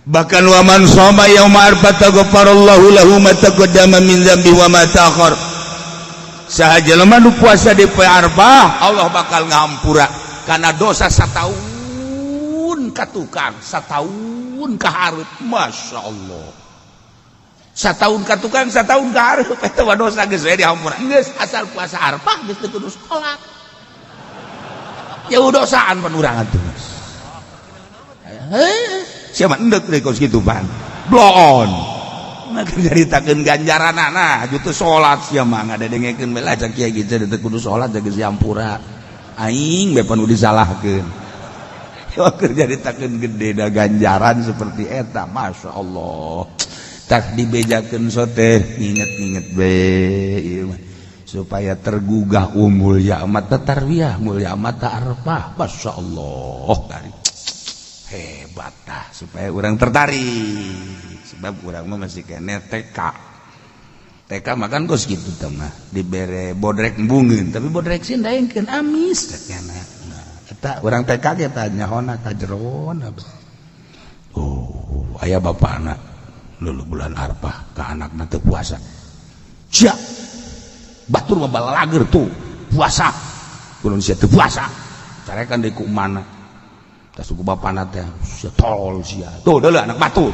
bahkan wa man shoma yauma arfata ghafarallahu lahu ma taqaddama min dzambi wa ma ta'akhkhar saha jelema nu puasa di poe Arfah Allah bakal ngahampura kana dosa sataun ka tukang sataun ka hareup masyaallah sataun ka tukang sataun ka hareup eta mah dosa geus we dihampura geus asal puasa Arfah geus teu kudu salat jauh dosaan pan urang atuh siapa endek deh kau segitu pan bloon nak ceritakan ganjaran anak jutu sholat siapa nggak ada dengekin bela cakia gitu ada kudu sholat jaga siampura aing bepan udah disalahkan kerja ditakan gede dah ganjaran seperti eta masya Allah tak dibejakan sote inget be supaya tergugah mulia amat tarwiyah mulia amat Arfah masya Allah dari hebat dah supaya orang tertarik sebab orang mah masih kena TK makan kos gitu mah dibere bodrek embungeun tapi bodrek sih ndaengkeun amis katanya nah eta urang TK ge tah nyahona ka jeroan oh aya bapana lulu bulan Arfah ka anakna teu puasa sia batur mah balalager tuh puasa kudu sia teu puasa carekan deui ku mana tas suku bapak nate sia tol sia tuh dulu anak batur